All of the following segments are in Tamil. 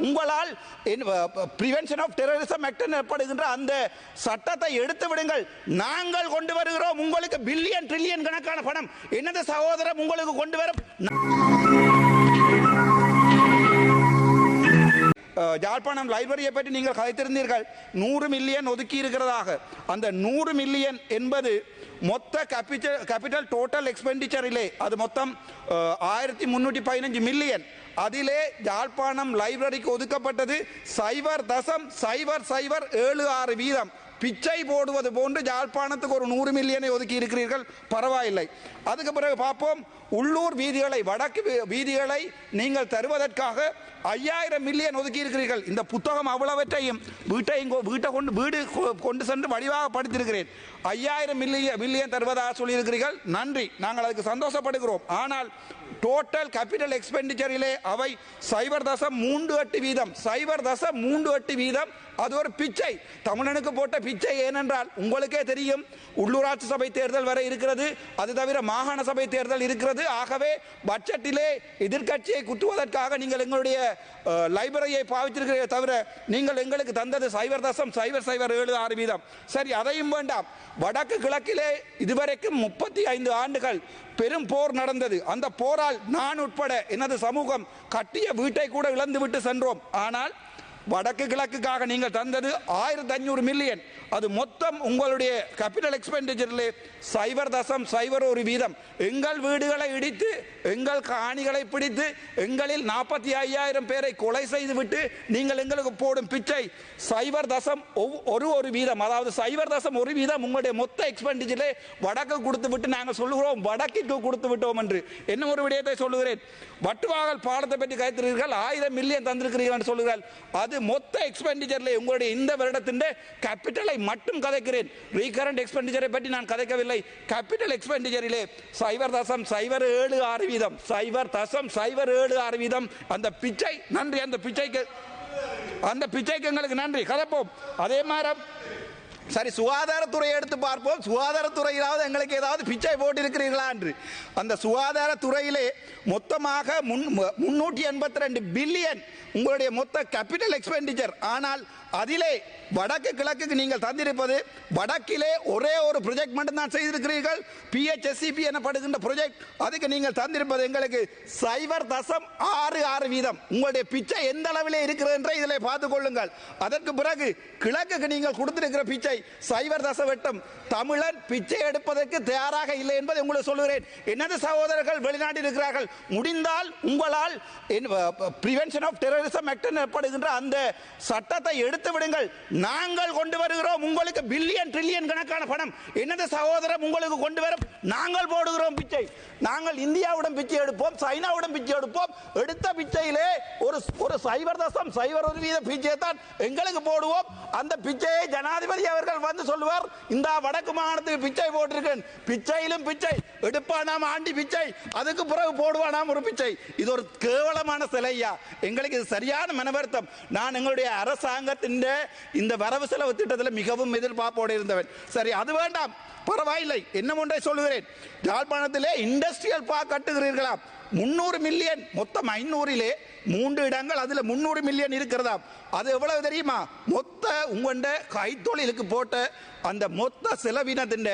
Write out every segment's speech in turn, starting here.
உங்களால் பிரிவென்ஷன் ஆஃப் டெரரிசம் ஆக்ட் எனப்படுகின்ற அந்த சட்டத்தை எடுத்து விடுங்கள். நாங்கள் கொண்டு வருகிறோம் உங்களுக்கு பில்லியன் ட்ரில்லியன் கணக்கான பணம். என்னது சகோதரம் உங்களுக்கு கொண்டு வர யாழ்ப்பாணம் லைப்ரரியை பற்றி நீங்கள் கதைத்திருந்தீர்கள். 100 மில்லியன் ஒதுக்கி இருக்கிறதாக. அந்த 100 மில்லியன் என்பது மொத்த கேபிட்டல் டோட்டல் எக்ஸ்பெண்டிச்சரிலே அது மொத்தம் 1315 மில்லியன். அதிலே யாழ்ப்பாணம் லைப்ரரிக்கு ஒதுக்கப்பட்டது 0.0076 வீதம். பிச்சை போடுவது போன்று யாழ்ப்பாணத்துக்கு ஒரு 100 மில்லியனை ஒதுக்கி இருக்கிறீர்கள். பரவாயில்லை. அதுக்கு பிறகு பார்ப்போம். உள்ளூர் வீதிகளை வடக்கு வீதிகளை நீங்கள் தருவதற்காக 5000 மில்லியன் ஒதுக்கி இருக்கிறீர்கள். இந்த புத்தகம் அவ்வளவற்றையும் வீட்டை கொண்டு சென்று வடிவாக படித்திருக்கிறேன். 5000 மில்லியன் தருவதாக சொல்லியிருக்கிறீர்கள். நன்றி, நாங்கள் அதுக்கு சந்தோஷப்படுகிறோம். ஆனால் டோட்டல் கேபிட்டல் எக்ஸ்பெண்டிச்சரிலே அவை 0.38 வீதம். 0.38 வீதம். அது ஒரு பிச்சை, தமிழனுக்கு போட்ட பிச்சை. ஏனென்றால் உங்களுக்கே தெரியும், உள்ளூராட்சி சபை தேர்தல் வரை இருக்கிறது. அது தவிர மாகாண சபை தேர்தல் இருக்கிறது. ஆகவே பட்ஜெட்டிலே எதிர்கட்சியை குத்துவதற்காக நீங்கள் எங்களுடைய லைப்ரரியை பாவித்திருக்கிறீர்கள். தவிர நீங்கள் எங்களுக்கு தந்தது 0.007 வீதம். சரி, அதையும் வேண்டாம். வடக்கு கிழக்கிலே இதுவரைக்கும் 35 ஆண்டுகள் பெரும் போர் நடந்தது. அந்த போரால் நான் உட்பட எனது சமூகம் கட்டிய வீட்டை கூட இழந்துவிட்டு சென்றோம். ஆனால் வடக்கு கிழக்குக்காக நீங்கள் தந்தது 1500 மில்லியன். அது மொத்தம் உங்களுடைய கேபிட்டல் எக்ஸ்பெண்டிச்சரிலே 0.01 வீதம். எங்கள் வீடுகளை இடித்து எங்கள் காணிகளை பிடித்து எங்களில் 45,000 பேரை கொலை செய்துவிட்டு நீங்கள் எங்களுக்கு போடும் பிச்சை 0.1 வீதம். அதாவது 0.1 வீதம் உங்களுடைய மொத்த எக்ஸ்பெண்டிச்சரிலே வடக்கு கொடுத்து விட்டு நாங்கள் சொல்லுகிறோம் வடக்கிற்கு கொடுத்து விட்டோம் என்று. என்ன ஒரு விடயத்தை சொல்லுகிறேன். வட்டுவாகல் பாடத்தை பற்றி கைத்திருக்கிறீர்கள். 1000 மில்லியன் தந்திருக்கிறீர்கள் என்று சொல்லுகிறார்கள். அது மொத்த எக்ஸ்பெண்டிச்சரிலே உங்களுடைய இந்த வருடத்தின் கேபிட்டலை மட்டும் கதைக்கிறேன். ரீகரண்ட் எக்ஸ்பெண்டிச்சரை பற்றி நான் கதைக்கவில்லை. கேபிட்டல் எக்ஸ்பெண்டிச்சரிலே 0.076 வீதம். 0.076 வீதம். அந்த பிச்சை நன்றி. அந்த பிச்சைக்கு எங்களுக்கு நன்றி. கதைப்போம். அதே மாதிரி சரி, சுகாதாரத்துறையை எடுத்து பார்ப்போம். சுகாதாரத்துறையிலாவது எங்களுக்கு ஏதாவது பிச்சை போட்டு இருக்கிறீர்களா என்று. அந்த சுகாதாரத்துறையிலே மொத்தமாக 382 பில்லியன் உங்களுடைய மொத்த கேபிட்டல் எக்ஸ்பெண்டிச்சர். ஆனால் அதிலே வடக்கு கிழக்குக்கு நீங்கள் தந்திருப்பது, வடக்கிலே ஒரே ஒரு ப்ரொஜெக்ட் மட்டும் தான் செய்திருக்கிறீர்கள். PHSCP எனப்படுகின்ற ப்ரொஜெக்ட். அதுக்கு நீங்கள் தந்திருப்பது எங்களுக்கு 0.66 வீதம். உங்களுடைய பிச்சை எந்த அளவிலே இருக்கிறது என்ற இதில் பார்த்துக் கொள்ளுங்கள். அதற்கு பிறகு கிழக்குக்கு நீங்கள் கொடுத்திருக்கிற பிச்சை 0.8. தமிழன் பிச்சை எடுப்பதற்கு தயாராக இல்லை என்பதை உங்களுக்கு சொல்லுகிறேன். எனது சகோதரர்கள் வெளிநாட்டில் இருக்கிறார்கள். முடிந்தால் உங்களால் பிரிவென்ஷன் ஆஃப் டெரரிசம் ஆக்ட் எனப்படுகின்ற அந்த சட்டத்தை எடுத்து விடுங்கள். நாங்கள் கொண்டு வருகிறோம் உங்களுக்கு பில்லியன் ட்ரில்லியன் கணக்கான பணம். என்னது சகோதரம் உங்களுக்கு கொண்டு வர நாங்கள் போடுகிறோம் பிச்சை. நாங்கள் இந்தியாவுடன் பிச்சை எடுப்போம், சைனாவுடன் பிச்சை எடுப்போம். எடுத்த பிச்சையிலே ஒரு 0.01 வீத பிச்சை தான் எங்களுக்கு போடுவோம். அந்த பிச்சையை ஜனாதிபதி அவர்கள் வந்து சொல்லுவார், இந்த வடக்கு மாகாணத்துக்கு பிச்சை போட்டிருக்கேன். பிச்சையிலும் பிச்சை எடுப்பானாம் ஆண்டி பிச்சை, அதுக்கு பிறகு போடுவானாம் ஒரு பிச்சை. இது ஒரு கேவலமான சிலையா. எங்களுக்கு இது சரியான மனவருத்தம். நான் எங்களுடைய அரசாங்கத்தின் இந்த வரவு செலவு திட்டத்தில் மிகவும் எதிர்பார்ப்போடு இருந்தவன். சரி, அது வேண்டாம், பரவாயில்லை. என்ன ஒன்றை சொல்லுகிறேன். யாழ்ப்பாணத்திலே இண்டஸ்ட்ரியல் பார்க் கட்டுகிறீர்களா? 300 மில்லியன். மொத்தம் 500லே 3 இடங்கள், அதுல 300 மில்லியன் இருக்கிறதா? அது எவ்வளவு தெரியுமா? மொத்த உங்கண்ட கைத்தொழிலுக்கு போட்ட அந்த மொத்த செலவினத்தின்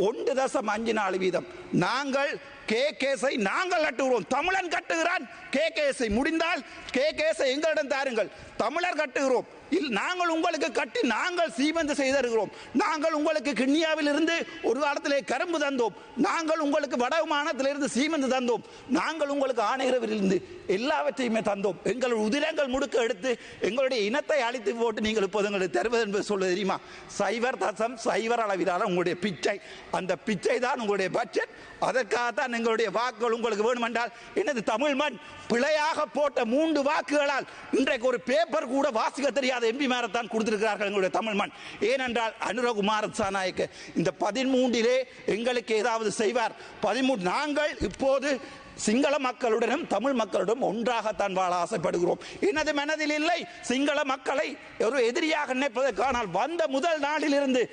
1.54 வீதம். நாங்கள் கேகேஸை நாங்கள் கட்டுகிறோம். தமிழன் கட்டுகிறான் கேகேஸை. முடிந்தால் கேகேஸை எங்களிடம் தாருங்கள். தமிழர் கட்டுகிறோம். நாங்கள் உங்களுக்கு கட்டி நாங்கள் சீமந்து செய்திருக்கிறோம். நாங்கள் உங்களுக்கு கிண்ணியாவில் இருந்து ஒரு காலத்திலே கரும்பு தந்தோம். நாங்கள் உங்களுக்கு வடமானத்திலிருந்து சீமந்து தந்தோம். நாங்கள் உங்களுக்கு ஆணையரவிலிருந்து எல்லாவற்றையுமே தந்தோம். எங்களுடைய உதிரங்கள் முடுக்க எடுத்து எங்களுடைய இனத்தை அழித்து போட்டு நீங்கள் இப்போது எங்களுக்கு தருவது என்பது சொல்ல தெரியுமா? 0.0 அளவிலான உங்களுடைய பிச்சை. அந்த பிச்சை தான் உங்களுடைய பட்ஜெட். அதற்காகத்தான் எங்களுடைய வாக்குகள் உங்களுக்கு வேணுமென்றால் எனது தமிழ் மண் பிழையாக போட்ட 3 வாக்குகளால் இன்றைக்கு ஒரு பேப்பர் கூட வாசிக்க தெரியாத MP மாரத்தான் கொடுத்திருக்கிறார்கள் எங்களுடைய தமிழ் மண். ஏனென்றால் அனுரகுமார திசாநாயக்க இந்த 13லே எங்களுக்கு ஏதாவது செய்வார். 13 நாங்கள் இப்போது சிங்கள மக்களுடனும் தமிழ் மக்களுடன் ஒன்றாகத்தான் வாழ ஆசைப்படுகிறோம். எனது மனதில் இல்லை சிங்கள மக்களை ஒரு எதிரியாக நினைப்பதற்கானால் வந்த முதல் நாளில் இருந்து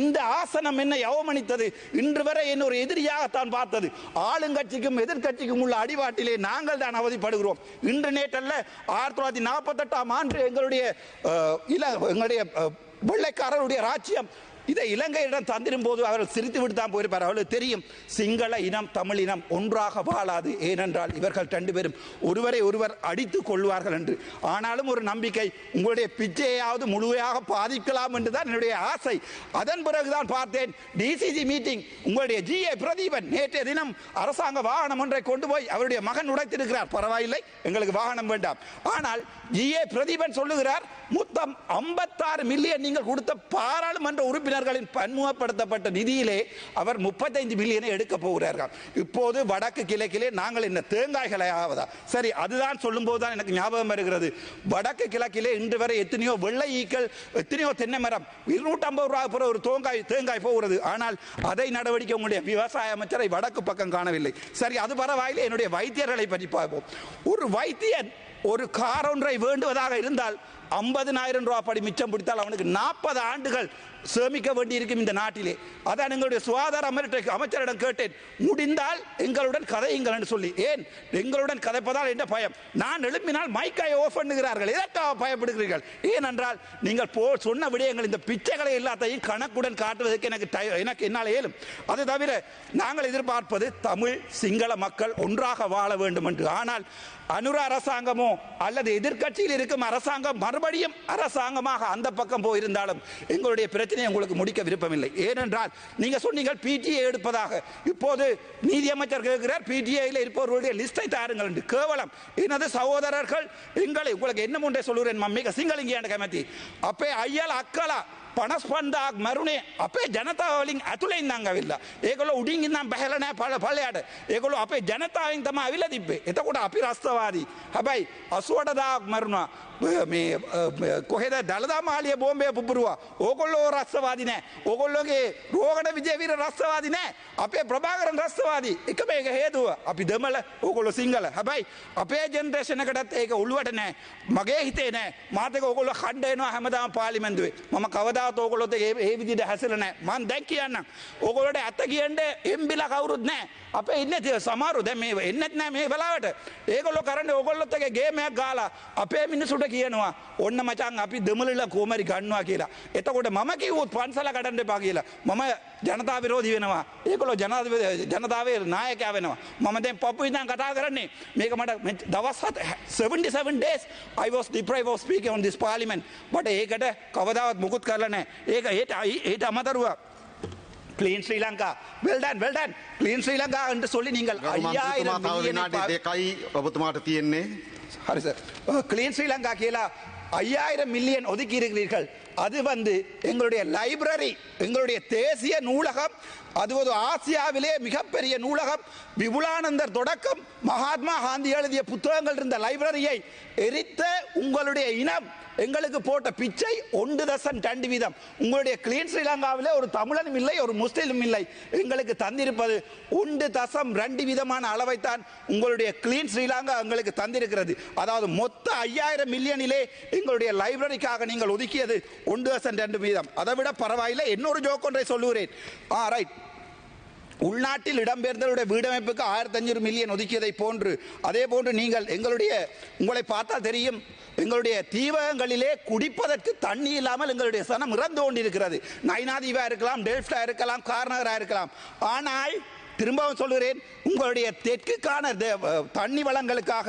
இந்த ஆசனம் என்னை அவமனித்தது, இன்று வரை என்ன ஒரு எதிரியாகத்தான் பார்த்தது. ஆளுங்கட்சிக்கும் எதிர்கட்சிக்கும் உள்ள அடிவாட்டிலே நாங்கள் தான் அவதிப்படுகிறோம். இன்று நேற்றல்ல 1948ஆம் ஆண்டு எங்களுடைய வெள்ளைக்காரருடைய ராஜ்யம் இதை இலங்கையிடம் தந்திரும் போது அவர்கள் சிரித்து விட்டு தான் போயிருப்பார். அவர்களுக்கு தெரியும் சிங்கள இனம் தமிழ் இனம் ஒன்றாக வாழாது, ஏனென்றால் இவர்கள் ரெண்டு பேரும் ஒருவரை ஒருவர் அடித்துக் கொள்வார்கள் என்று. ஆனாலும் ஒரு நம்பிக்கை, உங்களுடைய பிச்சையாவது முழுமையாக பாதிக்கலாம் என்று தான் என்னுடைய ஆசை. அதன் பிறகுதான் பார்த்தேன் டிசிசி மீட்டிங், உங்களுடைய GA பிரதீபன் நேற்றைய தினம் அரசாங்க வாகனம் ஒன்றை கொண்டு போய் அவருடைய மகன் உடைத்திருக்கிறார். பரவாயில்லை, எங்களுக்கு வாகனம் வேண்டாம். ஆனால் GA பிரதீபன் சொல்லுகிறார் மொத்தம் 56 மில்லியன் நீங்கள் கொடுத்த பாராளுமன்ற உறுப்பினர்களின் பன்முகப்படுத்தப்பட்ட நிதியிலே அவர் 35 மில்லியனை எடுக்க போகிறார்கள். இப்போது வடக்கு கிழக்கிலே நாங்கள் என்ன தேங்காய்களை ஆவதா? சரி, அதுதான் சொல்லும் போதுதான் எனக்கு ஞாபகம் வருகிறது, வடக்கு கிழக்கிலே இன்று வரை எத்தனையோ வெள்ளை ஈக்கள், எத்தனையோ தென்னை மரம் 250 ரூபாய் ஒரு தேங்காய் போகிறது. ஆனால் அதை நடவடிக்கை உங்களுடைய விவசாய அமைச்சரை வடக்கு பக்கம் காணவில்லை. சரி, அது பரவாயில்லை. என்னுடைய வைத்தியர்களை பற்றி பார்ப்போம். ஒரு வைத்தியன் ஒரு கார் ஒன்றை வேண்டுவதாக இருந்தால் 50,000 ரூபாய் படி மிச்சம் பிடித்தால் அவனுக்கு 40 ஆண்டுகள் சேமிக்க வேண்டியிருக்கும் இந்த நாட்டிலே. அதான் எங்களுடைய சுகாதார அமைச்சரிடம் கேட்டேன், முடிந்தால் எங்களுடன் கதையுங்கள் என்று சொல்லி. ஏன் எங்களுடன் கதைப்பதால் என்ன பயம்? நான் எழுப்பினால் மைக்கை ஆஃப் பண்ணுகிறார்கள். எதற்காக பயப்படுகிறீர்கள்? ஏனென்றால் நீங்கள் சொன்ன விடயங்கள் இந்த பிச்சைகளை எல்லாத்தையும் கணக்குடன் காட்டுவதற்கு எனக்கு என்னால் இயலும். அது தவிர நாங்கள் எதிர்பார்ப்பது தமிழ் சிங்கள மக்கள் ஒன்றாக வாழ வேண்டும் என்று. ஆனால் அனுர அரசாங்கமோ அல்லது எதிர்கட்சியில் இருக்கும் அரசாங்கம் மறுபடியும் அரசாங்கமாக அந்த பக்கம் போயிருந்தாலும் எங்களுடைய பிரச்சனையை உங்களுக்கு முடிக்க விருப்பமில்லை. ஏனென்றால் நீங்க சொன்னீங்க PTA எடுப்பதாக. இப்போது நீதி அமைச்சர் கேட்கிறார் PTA இருப்பவர்களுடைய லிஸ்டை தாருங்கள் என்று. கேவலம் எனது சகோதரர்கள் எங்களை உங்களுக்கு என்ன ஒன்றை சொல்லுகிறேன் மம்மிக சிங்களிங்க கமத்தி அப்பே ஐயல் அக்கலா පනස්පන්දාක් මරුණේ අපේ ජනතාවලින් ඇතුළෙන් දං ඇවිල්ලා. ඒගොල්ලෝ උඩින් ඉඳන් බහැලා නැහැ පල්ලයට. ඒගොල්ලෝ අපේ ජනතාවෙන් තමයි ඇවිල්ලා තිබ්බේ. එතකොට අපි රස්තවාදී. හැබැයි 88,000ක් මරුණා. මේ කොහෙද දළදා මාලිය බෝම්බය පුපුරුවා. ඕගොල්ලෝ රස්තවාදී නැහැ. ඕගොල්ලෝගේ රෝගණ විජේවීර රස්තවාදී නැහැ. අපේ ප්‍රභාකරන් රස්තවාදී. එක මේක හේතුව අපි දෙමළ ඕගොල්ලෝ සිංහල. හැබැයි අපේ ජෙනරේෂන් එකටත් ඒක උළුවට නැහැ. මගේ හිතේ නැහැ. මාත් එක ඕගොල්ලෝ ඛණ්ඩ වෙනවා හැමදාම පාර්ලිමේන්තුවේ. මම කවදා ඕගොල්ලොත් ඒ විදිහට හැසිරෙන්නේ නැහැ. මම දැන් කියන්නම්. ඕගොල්ලෝට ඇත්ත කියන්න එම්බිලා කවුරුත් නැහැ. අපේ ඉන්නේ සමහරු දැන් මේ එන්නෙත් නැහැ මේ වෙලාවට. ඒගොල්ලෝ කරන්නේ ඕගොල්ලොත් එක ගේම් එකක් ගාලා අපේ මිනිසුන්ට කියනවා ඔන්න මචං අපි දෙමළලා කොමරි ගන්නවා කියලා. එතකොට මම කිව්වොත් පන්සල කඩන්න එපා කියලා. මම ජනතා විරෝධී වෙනවා. ඒගොල්ලෝ ජනතාවේ නායකයා වෙනවා. මම දැන් පපු ඉඳන් කතා කරන්නේ. මේක මට දවස් 77 days I was deprived of speaking on this parliament. but ඒකට කවදාවත් මුකුත් කරලා නැහැ. ඒක ඒට අමතරව Clean Sri Lanka. Well done, well done. Clean Sri Lanka என்று சொல்லி நீங்கள் 5000 மில்லியன் දෙකයි ඔබතුමාට තියෙන්නේ. හරි සර්. Clean Sri Lanka කියලා 5000 மில்லியன் ஒதுக்கி இருக்கிறீர்கள். அது எங்களுடைய லைப்ரரி, எங்களுடைய தேசிய நூலகம், அது ஒரு ஆசியாவிலே மிகப்பெரிய நூலகம். விபுலானந்தர் தொடக்கம் மகாத்மா காந்தி எழுதிய புத்தகங்கள் இருந்த லைப்ரரியை எரித்த உங்களுடைய இனம் எங்களுக்கு போட்ட பிச்சை 1.2%. உங்களுடைய கிளீன் ஸ்ரீலங்காவிலே ஒரு தமிழனும் இல்லை, ஒரு முஸ்லிமும் இல்லை. எங்களுக்கு தந்திருப்பது 1.2% அளவைத்தான் உங்களுடைய கிளீன் ஸ்ரீலங்கா எங்களுக்கு தந்திருக்கிறது. அதாவது மொத்த 5000 மில்லியனிலே எங்களுடைய லைப்ரரிக்காக நீங்கள் ஒதுக்கியது 1.2%. அதை விட பரவாயில்லை. இன்னொரு ஜோக் ஒன்றை சொல்லுகிறேன். ரைட். உள்நாட்டில் இடம்பெயர்ந்தவருடைய வீடமைப்புக்கு 1500 மில்லியன் ஒதுக்கியதை போன்று அதே போன்று நீங்கள் உங்களை பார்த்தால் தெரியும், எங்களுடைய தீவகங்களிலே குடிப்பதற்கு தண்ணி இல்லாமல் எங்களுடைய சனம் இறந்து கொண்டிருக்கிறது. நைனாதீவா இருக்கலாம், டெல்ஃப்டா இருக்கலாம், கார்னகரா இருக்கலாம். ஆனால் திரும்பவும் சொல்கிறேன், உங்களுடைய தெற்குக்கான தண்ணி வளங்களுக்காக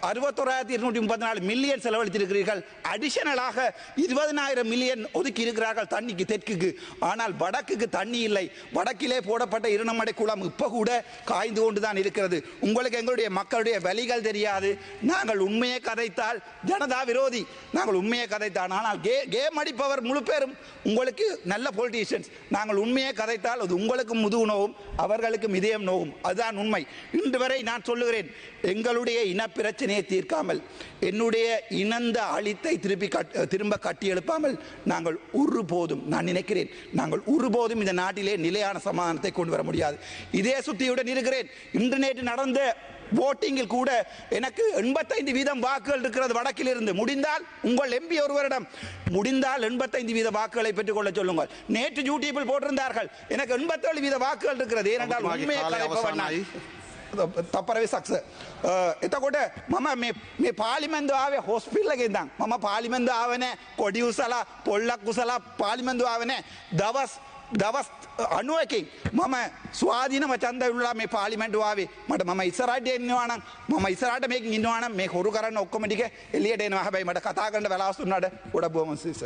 61,234 மில்லியன் செலவழித்திருக்கிறீர்கள். அடிஷனலாக 20,000 மில்லியன் ஒதுக்கி இருக்கிறார்கள் தண்ணிக்கு தெற்குக்கு. ஆனால் வடக்குக்கு தண்ணி இல்லை. வடக்கிலே போடப்பட்ட இருநமடை குளம் இப்ப கூட காய்ந்து கொண்டுதான் இருக்கிறது. உங்களுக்கு எங்களுடைய மக்களுடைய வலிகள் தெரியாது. நாங்கள் உண்மையை கதைத்தால் ஜனதா விரோதி, நாங்கள் உண்மையை கதைத்தான். ஆனால் கேம் அடிப்பவர் முழு பேரும் உங்களுக்கு நல்ல பொலிட்டீஷியன்ஸ். நாங்கள் உண்மையை கதைத்தால் அது உங்களுக்கு முதுகு நோவும், அவர்களுக்கு இதயம் நோவும். அதுதான் உண்மை. இன்று வரை நான் சொல்லுகிறேன், எங்களுடைய இன பிரச்சனையை தீர்க்காமல், என்னுடைய இனந்த அழித்தை திரும்ப கட்டி எழுப்பாமல் நாங்கள் ஒருபோதும், நான் நினைக்கிறேன், நாங்கள் ஒருபோதும் இந்த நாட்டிலே நிலையான சமாதானத்தை கொண்டு வர முடியாது. இதே சுத்தியுடன் இருக்கிறேன். இன்று நேற்று நடந்த votingil கூட எனக்கு 85% வாக்குகள் இருக்கிறது வடக்கில் இருந்து. முடிந்தால் உங்கள் எம்பி ஒருவரிடம் முடிந்தால் 85% வாக்குகளை பெற்றுக்கொள்ள சொல்லுங்கள். நேற்று யூடியூபில் போட்டிருந்தார்கள் எனக்கு 87% வாக்குகள் இருக்கிறது. ஏனென்றால் உண்மையை கலைப்பவன் තපරවි සක්ස එතකොට මම මේ පාලිමෙන්ද ආවේ හොස්පිටල් එකෙන් ඉඳන් මම පාලිමෙන්ද ආවේ නැහැ කොඩි උසලා පොල්ලක් උසලා පාලිමෙන්ද ආවේ නැහැ දවස් 91කින් මම ස්වාධීනව ඡන්ද විල්ලා මේ පාර්ලිමේන්තුව ආවේ මට මම ඉස්සරහට එන්නවා නම් මම ඉස්සරහට මේකෙන් ඉන්නවා නම් මේ හොරු කරන්න ඔක්කොම ටික එළියට එනවා හැබැයි මට කතා කරන්න වෙලාවක් දුන්නාට ගොඩක් බොහොම සිස